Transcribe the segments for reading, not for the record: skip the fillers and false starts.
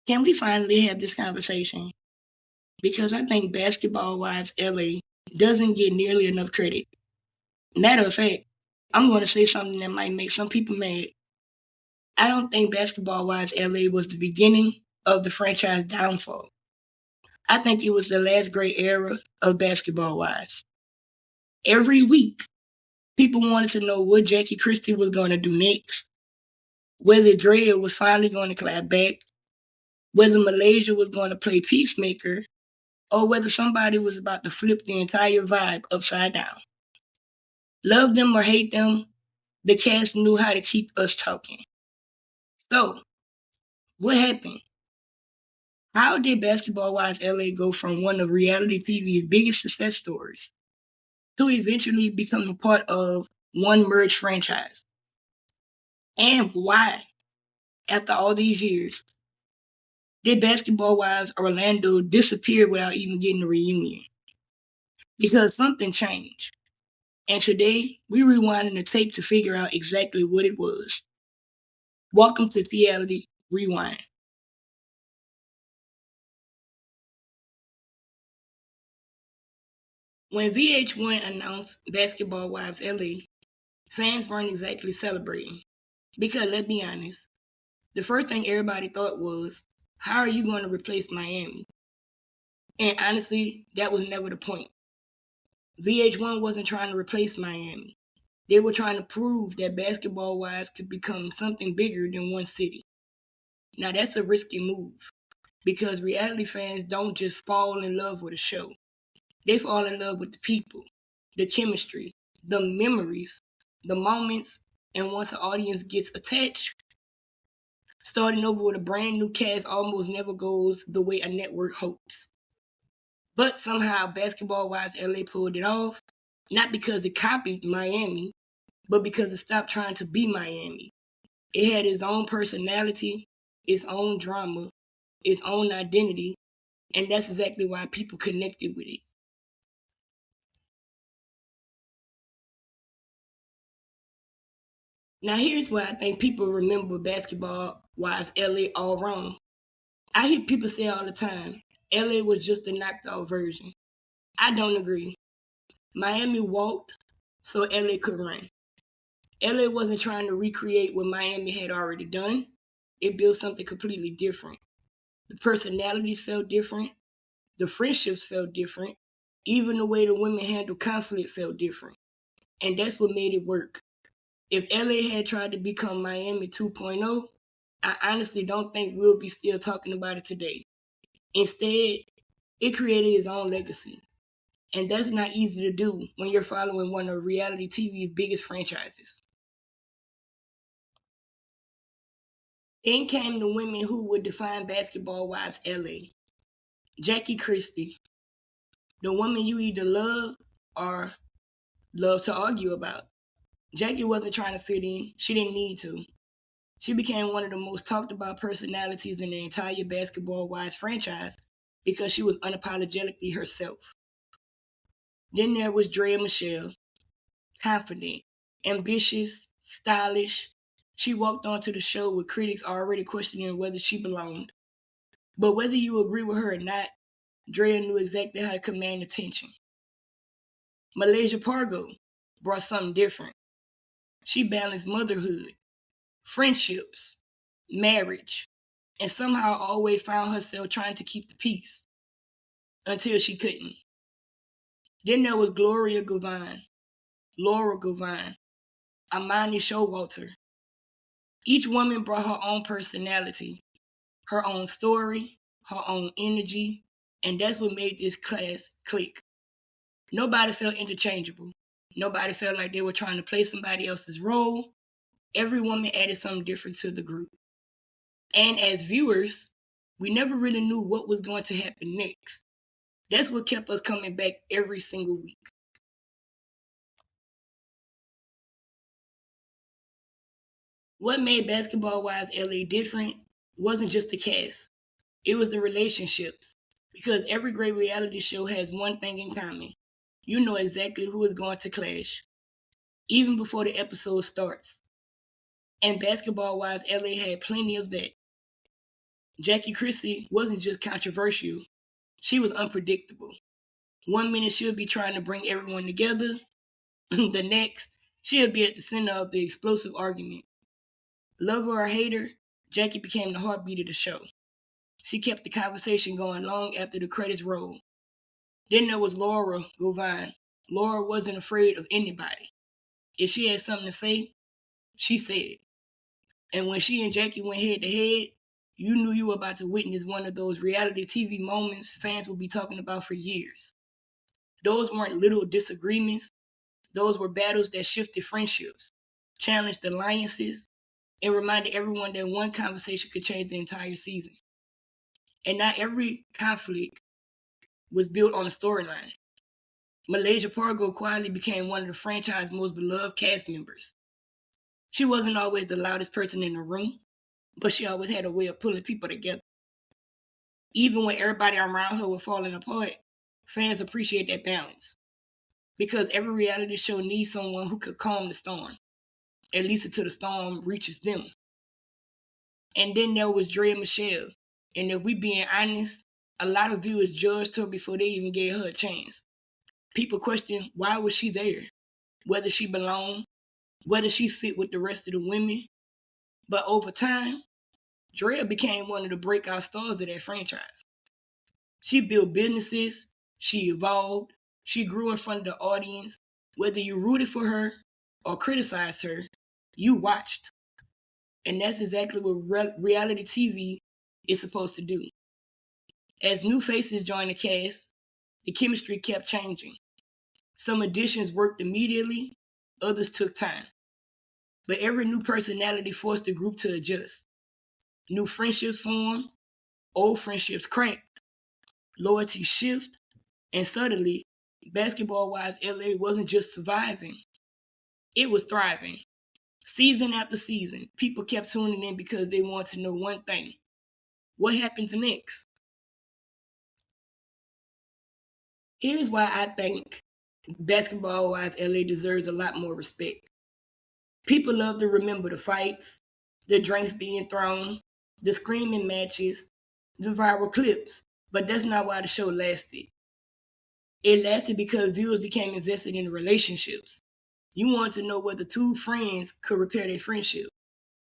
Can we finally have this conversation? Because I think Basketball Wives LA doesn't get nearly enough credit. Matter of fact, I'm going to say something that might make some people mad. I don't think Basketball Wives LA was the beginning of the franchise downfall. I think it was the last great era of Basketball Wives. Every week, people wanted to know what Jackie Christie was going to do next, whether Drea was finally going to clap back, whether Malaysia was going to play peacemaker, or whether somebody was about to flip the entire vibe upside down. Love them or hate them, the cast knew how to keep us talking. So, what happened? How did Basketball Wives LA go from one of reality TV's biggest success stories to eventually becoming part of one merged franchise? And why, after all these years, did Basketball Wives Orlando disappear without even getting a reunion? Because something changed. And today, we're rewinding the tape to figure out exactly what it was. Welcome to TeaLity Rewind. When VH1 announced Basketball Wives LA, fans weren't exactly celebrating. Because let's be honest, the first thing everybody thought was, how are you going to replace Miami? And honestly, that was never the point. VH1 wasn't trying to replace Miami. They were trying to prove that Basketball Wives could become something bigger than one city. Now that's a risky move because reality fans don't just fall in love with a show. They fall in love with the people, the chemistry, the memories, the moments, and once an audience gets attached, starting over with a brand new cast almost never goes the way a network hopes. But somehow Basketball Wives LA pulled it off, not because it copied Miami, but because it stopped trying to be Miami. It had its own personality, its own drama, its own identity, and that's exactly why people connected with it. Now, here's why I think people remember Basketball Wives LA all wrong. I hear people say all the time, LA was just a knocked out version. I don't agree. Miami walked so LA could run. LA wasn't trying to recreate what Miami had already done. It built something completely different. The personalities felt different. The friendships felt different. Even the way the women handled conflict felt different. And that's what made it work. If LA had tried to become Miami 2.0, I honestly don't think we'll be still talking about it today. Instead, it created its own legacy. And that's not easy to do when you're following one of reality TV's biggest franchises. Then came the women who would define Basketball Wives LA. Jackie Christie, the woman you either love or love to argue about. Jackie wasn't trying to fit in, she didn't need to. She became one of the most talked about personalities in the entire Basketball Wives franchise because she was unapologetically herself. Then there was Drea Michelle, confident, ambitious, stylish. She walked onto the show with critics already questioning whether she belonged. But whether you agree with her or not, Drea knew exactly how to command attention. Malaysia Pargo brought something different. She balanced motherhood, friendships, marriage, and somehow always found herself trying to keep the peace until she couldn't. Then there was Gloria Govan, Laura Govan, Amani Showalter. Each woman brought her own personality, her own story, her own energy, and that's what made this class click. Nobody felt interchangeable. Nobody felt like they were trying to play somebody else's role. Every woman added something different to the group. And as viewers, we never really knew what was going to happen next. That's what kept us coming back every single week. What made Basketball Wives LA different wasn't just the cast, it was the relationships. Because every great reality show has one thing in common. You know exactly who is going to clash, even before the episode starts. And Basketball Wives LA had plenty of that. Jackie Christie wasn't just controversial, she was unpredictable. One minute she'll be trying to bring everyone together, the next, she'll be at the center of the explosive argument. Lover or hater, Jackie became the heartbeat of the show. She kept the conversation going long after the credits rolled. Then there was Laura Govan. Laura wasn't afraid of anybody. If she had something to say, she said it. And when she and Jackie went head to head, you knew you were about to witness one of those reality TV moments fans will be talking about for years. Those weren't little disagreements. Those were battles that shifted friendships, challenged alliances, and reminded everyone that one conversation could change the entire season. And not every conflict was built on a storyline. Malaysia Pargo quietly became one of the franchise's most beloved cast members. She wasn't always the loudest person in the room, but she always had a way of pulling people together. Even when everybody around her was falling apart, fans appreciate that balance. Because every reality show needs someone who could calm the storm, at least until the storm reaches them. And then there was Drea Michelle. And if we being honest, a lot of viewers judged her before they even gave her a chance. People questioned why was she there, whether she belonged, whether she fit with the rest of the women. But over time, Drea became one of the breakout stars of that franchise. She built businesses, she evolved, she grew in front of the audience. Whether you rooted for her or criticized her, you watched. And that's exactly what reality TV is supposed to do. As new faces joined the cast, the chemistry kept changing. Some additions worked immediately, others took time. But every new personality forced the group to adjust. New friendships formed, old friendships cracked, loyalty shift, and suddenly, Basketball Wives LA wasn't just surviving, it was thriving. Season after season, people kept tuning in because they wanted to know one thing. What happens next? Here's why I think Basketball Wives LA deserves a lot more respect. People love to remember the fights, the drinks being thrown, the screaming matches, the viral clips, but that's not why the show lasted. It lasted because viewers became invested in the relationships. You wanted to know whether two friends could repair their friendship,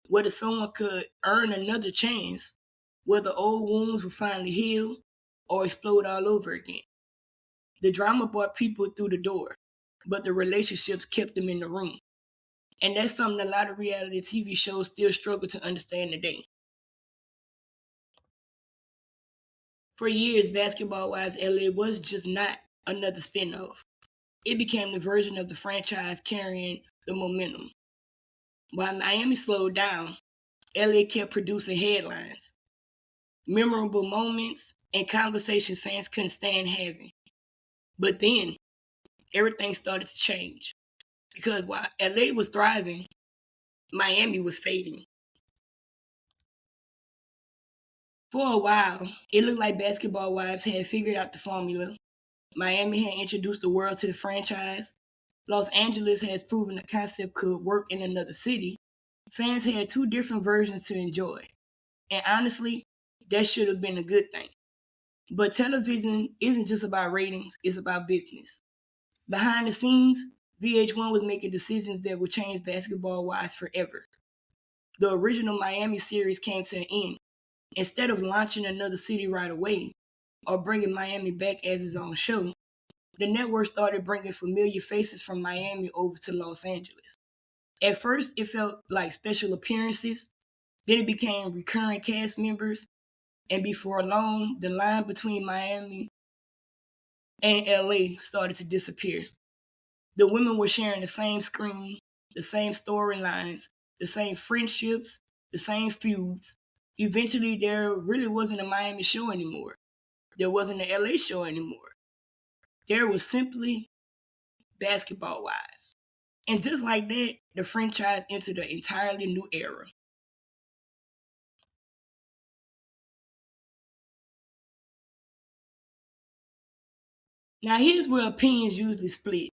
whether someone could earn another chance, whether old wounds would finally heal or explode all over again. The drama brought people through the door, but the relationships kept them in the room. And that's something a lot of reality TV shows still struggle to understand today. For years, Basketball Wives LA was just not another spinoff. It became the version of the franchise carrying the momentum. While Miami slowed down, LA kept producing headlines, memorable moments, and conversations fans couldn't stand having. But then, everything started to change. Because while LA was thriving, Miami was fading. For a while, it looked like Basketball Wives had figured out the formula. Miami had introduced the world to the franchise. Los Angeles has proven the concept could work in another city. Fans had two different versions to enjoy. And honestly, that should have been a good thing. But television isn't just about ratings, it's about business. Behind the scenes, VH1 was making decisions that would change Basketball Wives forever. The original Miami series came to an end. Instead of launching another city right away, or bringing Miami back as its own show, the network started bringing familiar faces from Miami over to Los Angeles. At first, it felt like special appearances, then it became recurring cast members, and before long, the line between Miami and LA started to disappear. The women were sharing the same screen, the same storylines, the same friendships, the same feuds. Eventually, there really wasn't a Miami show anymore. There wasn't an LA show anymore. There was simply Basketball Wives. And just like that, the franchise entered an entirely new era. Now, here's where opinions usually split.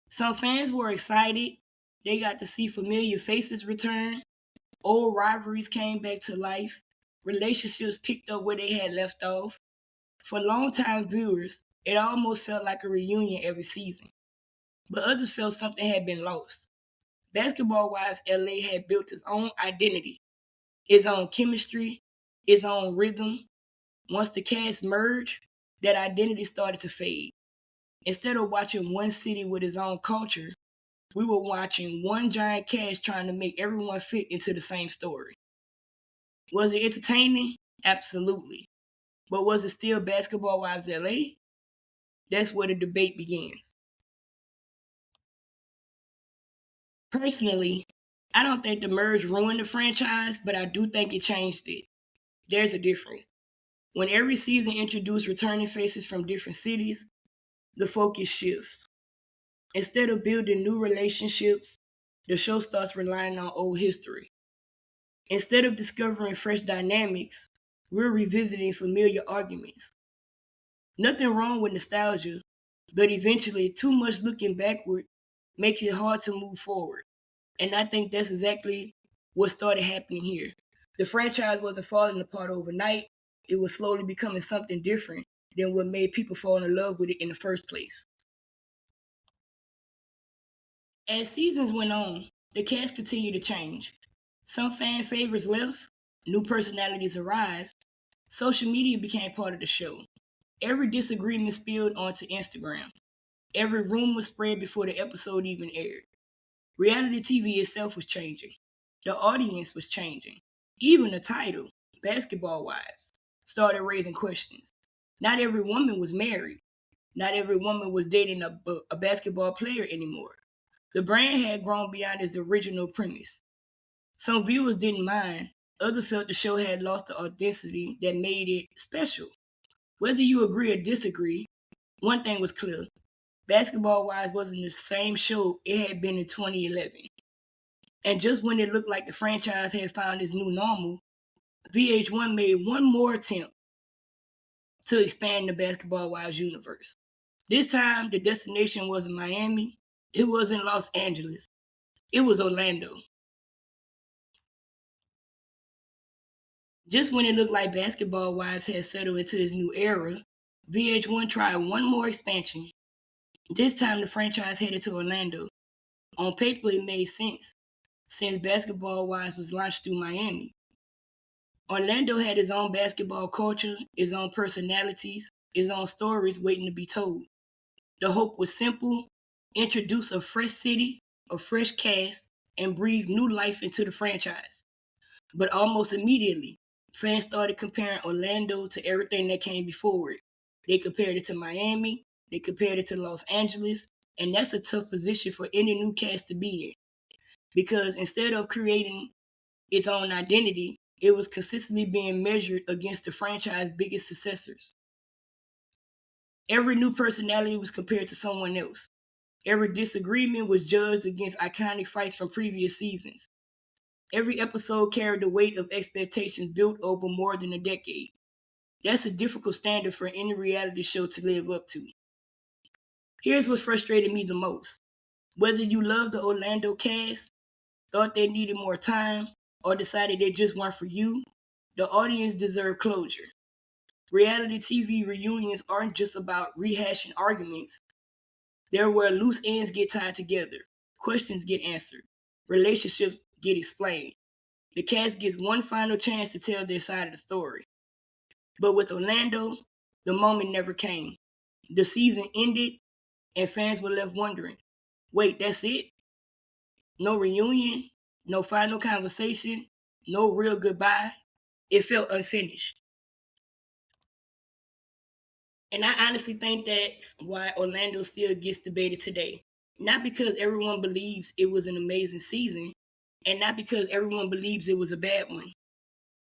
Some fans were excited. They got to see familiar faces return. Old rivalries came back to life. Relationships picked up where they had left off. For longtime viewers, it almost felt like a reunion every season, but others felt something had been lost. Basketball Wives LA had built its own identity, its own chemistry, its own rhythm. Once the cast merged, that identity started to fade. Instead of watching one city with its own culture, we were watching one giant cast trying to make everyone fit into the same story. Was it entertaining? Absolutely. But was it still Basketball Wives LA? That's where the debate begins. Personally, I don't think the merge ruined the franchise, but I do think it changed it. There's a difference. When every season introduced returning faces from different cities, the focus shifts. Instead of building new relationships, the show starts relying on old history. Instead of discovering fresh dynamics, we're revisiting familiar arguments. Nothing wrong with nostalgia, but eventually too much looking backward makes it hard to move forward. And I think that's exactly what started happening here. The franchise wasn't falling apart overnight, it was slowly becoming something different than what made people fall in love with it in the first place. As seasons went on, the cast continued to change. Some fan favorites left, new personalities arrived, social media became part of the show. Every disagreement spilled onto Instagram. Every rumor spread before the episode even aired. Reality TV itself was changing. The audience was changing. Even the title, Basketball Wives, started raising questions. Not every woman was married. Not every woman was dating a basketball player anymore. The brand had grown beyond its original premise. Some viewers didn't mind. Others felt the show had lost the authenticity that made it special. Whether you agree or disagree, one thing was clear. Basketball Wives wasn't the same show it had been in 2011. And just when it looked like the franchise had found its new normal, VH1 made one more attempt to expand the Basketball Wives universe. This time, the destination wasn't Miami, it wasn't Los Angeles, it was Orlando. Just when it looked like Basketball Wives had settled into its new era, VH1 tried one more expansion. This time, the franchise headed to Orlando. On paper, it made sense, since Basketball Wives was launched through Miami. Orlando had its own basketball culture, its own personalities, its own stories waiting to be told. The hope was simple: introduce a fresh city, a fresh cast, and breathe new life into the franchise. But almost immediately, fans started comparing Orlando to everything that came before it. They compared it to Miami, they compared it to Los Angeles, and that's a tough position for any new cast to be in. Because instead of creating its own identity, it was consistently being measured against the franchise's biggest successors. Every new personality was compared to someone else. Every disagreement was judged against iconic fights from previous seasons. Every episode carried the weight of expectations built over more than a decade. That's a difficult standard for any reality show to live up to. Here's what frustrated me the most. Whether you love the Orlando cast, thought they needed more time, or decided they just weren't for you, the audience deserved closure. Reality TV reunions aren't just about rehashing arguments. They're where loose ends get tied together, questions get answered, relationships get explained. The cast gets one final chance to tell their side of the story. But with Orlando, the moment never came. The season ended, and fans were left wondering, wait, that's it? No reunion, no final conversation, no real goodbye. It felt unfinished. And I honestly think that's why Orlando still gets debated today. Not because everyone believes it was an amazing season, and not because everyone believes it was a bad one.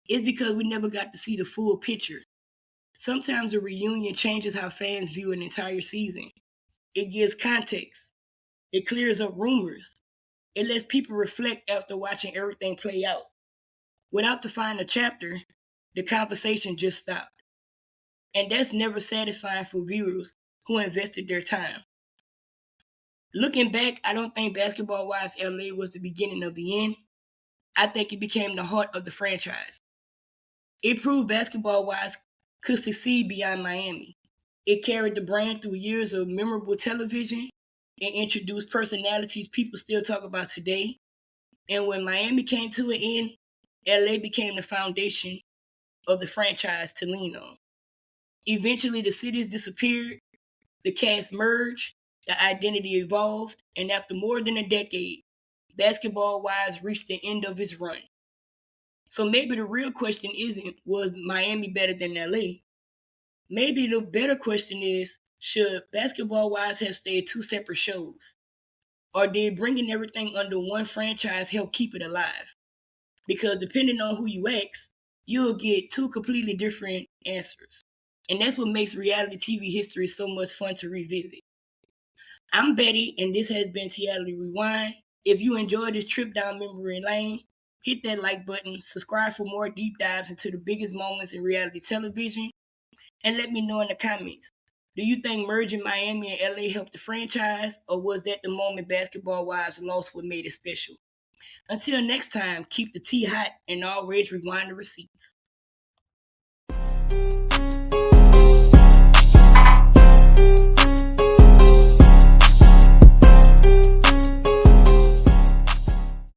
It's because we never got to see the full picture. Sometimes a reunion changes how fans view an entire season. It gives context. It clears up rumors. It lets people reflect after watching everything play out. Without the final chapter, the conversation just stopped. And that's never satisfying for viewers who invested their time. Looking back, I don't think Basketball Wives LA was the beginning of the end. I think it became the heart of the franchise. It proved Basketball Wives could succeed beyond Miami. It carried the brand through years of memorable television and introduced personalities people still talk about today. And when Miami came to an end, LA became the foundation of the franchise to lean on. Eventually, the cities disappeared, the cast merged, the identity evolved, and after more than a decade, Basketball Wives reached the end of its run. So maybe the real question isn't, was Miami better than LA? Maybe the better question is, should Basketball Wives have stayed two separate shows? Or did bringing everything under one franchise help keep it alive? Because depending on who you ask, you'll get two completely different answers. And that's what makes reality TV history so much fun to revisit. I'm Betty, and this has been TeaLity Rewind. If you enjoyed this trip down memory lane, hit that like button, subscribe for more deep dives into the biggest moments in reality television, and let me know in the comments. Do you think merging Miami and LA helped the franchise, or was that the moment Basketball Wives lost what made it special? Until next time, keep the tea hot and always rewind the receipts.